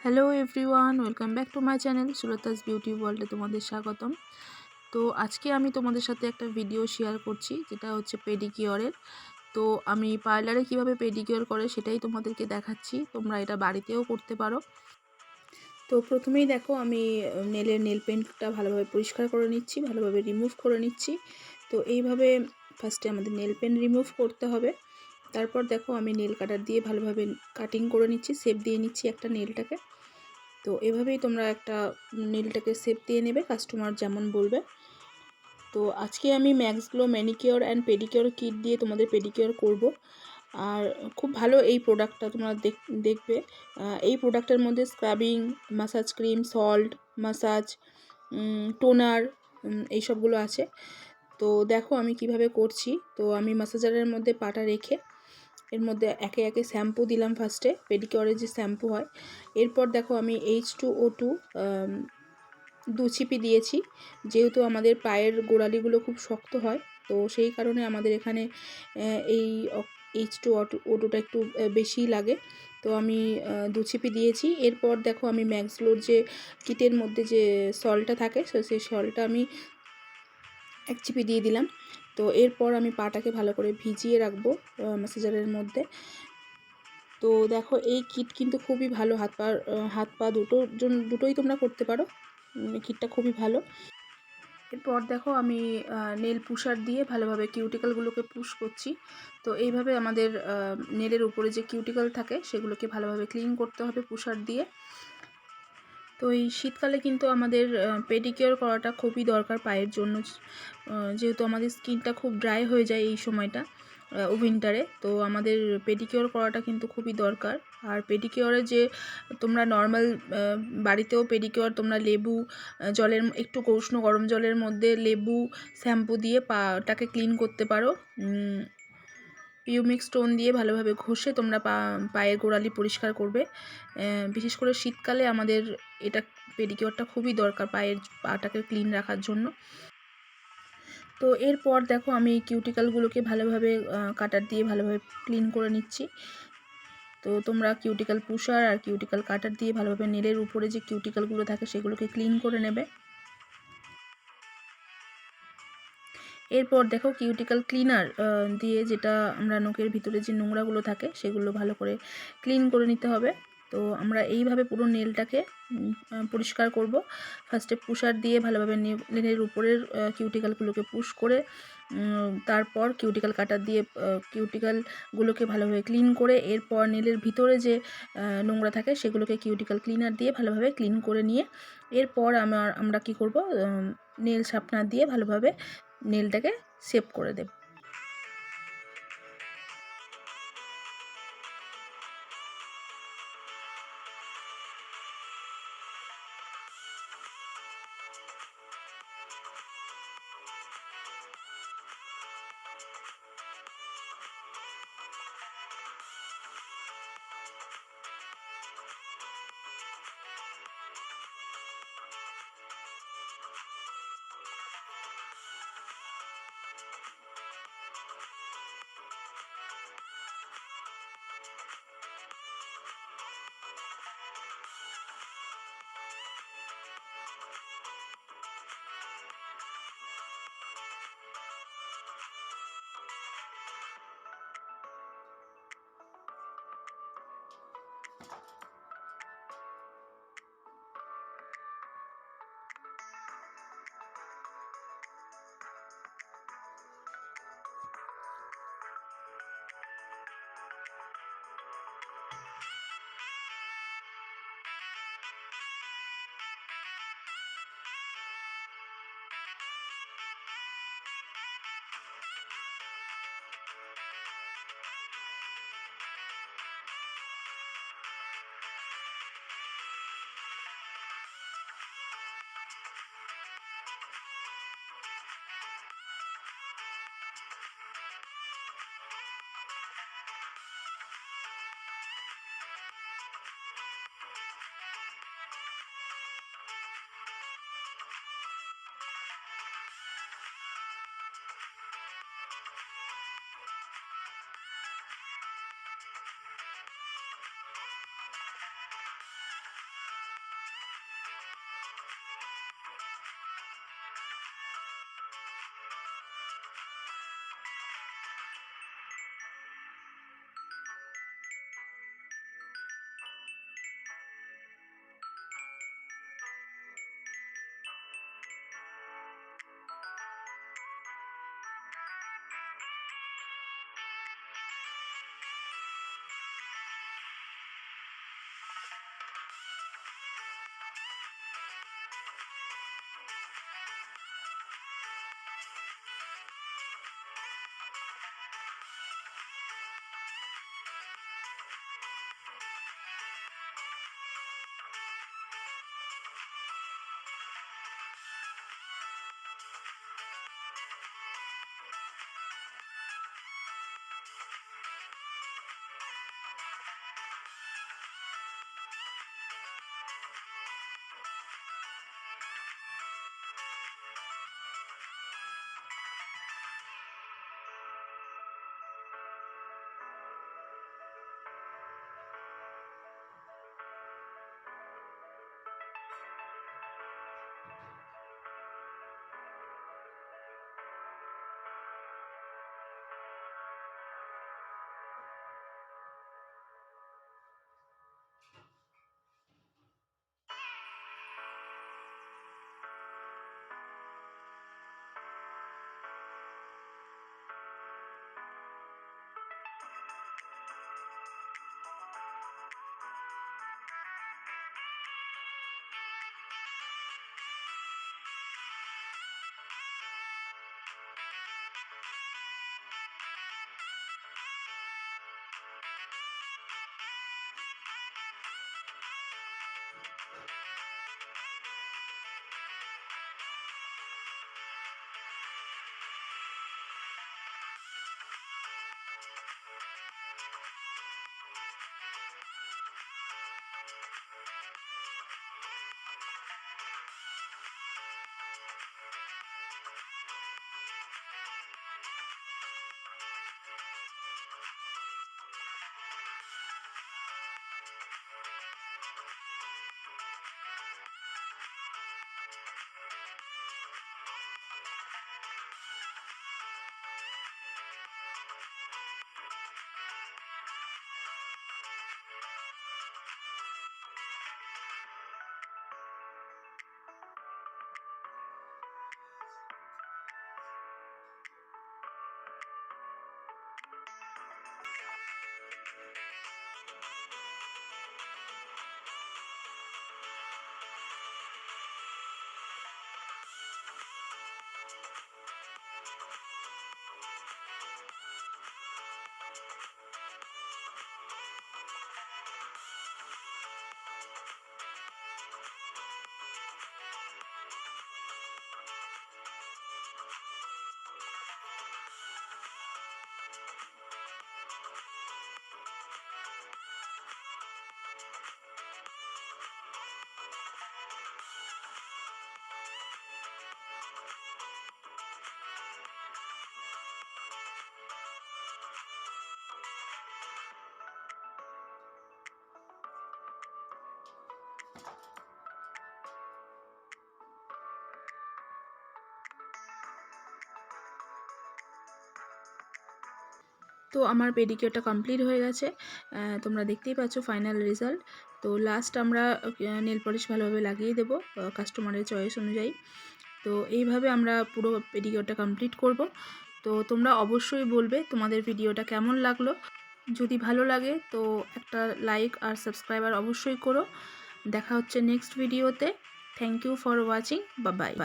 Hello everyone, welcome back to my channel Sulta's beauty ওয়ার্ল্ডে তোমাদের স্বাগতম। তো আজকে আমি তোমাদের সাথে একটা ভিডিও শেয়ার করছি, যেটা হচ্ছে পেডিকিওরের। তো আমি পার্লারে কিভাবে পেডিকিওর করে সেটাই তোমাদেরকে দেখাচ্ছি। তোমরা এটা বাড়িতেও করতে পারো। তো প্রথমেই দেখো, আমি নেল পেন্টটা ভালোভাবে পরিষ্কার করে নিচ্ছি, ভালোভাবে রিমুভ করে নিচ্ছি। তো এইভাবে ফার্স্টে আমাদের নেল পেন্ট রিমুভ করতে হবে। তারপর দেখো, আমি নেল কাটার দিয়ে ভালোভাবে কাটিং করে নিচ্ছি, শেপ দিয়ে নিচ্ছি একটা নেলটাকে। তো এভাবেই তোমরা একটা নেলটাকে শেপ দিয়ে নেবে, কাস্টমার যেমন বলবে। তো আজকে আমি max glow manicure and pedicure kit দিয়ে তোমাদের পেডিকিওর করব। আর খুব ভালো এই প্রোডাক্টটা, তোমরা দেখবে। এই প্রোডাক্টের মধ্যে scrubbing, massage cream, salt, massage, toner, এইসবগুলো আছে। তো দেখো আমি কিভাবে করছি। তো আমি ম্যাসাজারের মধ্যে পাটা রেখে এর মধ্যে একে একে শ্যাম্পু দিলাম। ফার্স্টে পেডিকিওরের যে শ্যাম্পু হয়, এরপর দেখো আমি H2O2 2 চিপি দিয়েছি। যেহেতু আমাদের পায়ের গোড়ালিগুলো খুব শক্ত হয়, তো সেই কারণে আমাদের এখানে এই H2O2টা একটু বেশি লাগে। তো আমি 2 চিপি দিয়েছি। এরপর দেখো, আমি ম্যাক্স গ্লোর যে কিটের মধ্যে যে সল্টটা থাকে, সেই সল্টটা আমি 1 চিপি দিয়ে দিলাম। তো এরপর আমি পাটাকে ভালো করে ভিজিয়ে রাখবো ম্যাসাজারের মধ্যে। তো দেখো, এই কিট কিন্তু খুবই ভালো, হাত পা দুটোই তোমরা করতে পারো। কিটটা খুবই ভালো। এরপর দেখো, আমি নেল পুশার দিয়ে ভালোভাবে কিউটিক্যালগুলোকে পুশ করছি। তো এইভাবে আমাদের নেলের উপরে যে কিউটিক্যাল থাকে সেগুলোকে ভালোভাবে ক্লিন করতে হবে পুশার দিয়ে। তো এই শীতকালে কিন্তু আমাদের পেডিকিওর করাটা খুবই দরকার পায়ের জন্য, যেহেতু আমাদের স্কিনটা খুব ড্রাই হয়ে যায় এই সময়টা, উইন্টারে। তো আমাদের পেডিকিওর করাটা কিন্তু খুবই দরকার। আর পেডিকিওরে যে তোমরা নর্মাল বাড়িতেও পেডিকিওর তোমরা লেবু জলের একটু উষ্ণ গরম জলের মধ্যে লেবু শ্যাম্পু দিয়ে পাটাকে ক্লিন করতে পারো। পিউমিক স্টোন দিয়ে ভালোভাবে ঘষে তোমরা পায়ের গোড়ালি পরিষ্কার করবে। বিশেষ করে শীতকালে আমাদের এটা পেডিকিওরটা খুবই দরকার পাটাকে ক্লিন রাখার জন্য। তো এরপর দেখো, আমি কিউটিক্যালগুলোকে ভালোভাবে কাটার দিয়ে ভালোভাবে ক্লিন করে নিচ্ছি। তো তোমরা কিউটিক্যাল পুশার আর কিউটিক্যাল কাটার দিয়ে ভালোভাবে নেলের উপরে যে কিউটিক্যালগুলো থাকে সেগুলোকে ক্লিন করে নেবে। এরপর দেখো, কিউটিক্যাল ক্লিনার দিয়ে, যেটা আমরা নখের ভিতরে যে নোংরাগুলো থাকে সেগুলো ভালো করে ক্লিন করে নিতে হবে। তো আমরা এইভাবে পুরো নেলটাকে পরিষ্কার করব। ফার্স্টে পুশার দিয়ে ভালোভাবে নেলের উপরের কিউটিক্যালগুলোকে পুশ করে, তারপর কিউটিক্যাল কাটার দিয়ে কিউটিক্যালগুলোকে ভালোভাবে ক্লিন করে, এরপর নেলের ভিতরে যে নোংরা থাকে সেগুলোকে কিউটিক্যাল ক্লিনার দিয়ে ভালোভাবে ক্লিন করে নিয়ে, এরপর আমরা কি করব, নেল শার্পনার দিয়ে ভালোভাবে নেলটাকে শেপ করে দেব। তো আমার পেডিকিওরটা কমপ্লিট হয়ে গেছে, তোমরা দেখতেই পাচ্ছ ফাইনাল রেজাল্ট। তো লাস্ট আমরা নেল পলিশ ভালোভাবে লাগিয়ে দেবো কাস্টমারের চয়েস অনুযায়ী। তো এইভাবে আমরা পুরো পেডিকিওরটা কমপ্লিট করব। তো তোমরা অবশ্যই বলবে তোমাদের ভিডিওটা কেমন লাগলো। যদি ভালো লাগে তো একটা লাইক আর সাবস্ক্রাইবার অবশ্যই করো। দেখা হচ্ছে নেক্সট ভিডিওতে। Thank you for watching. Bye by.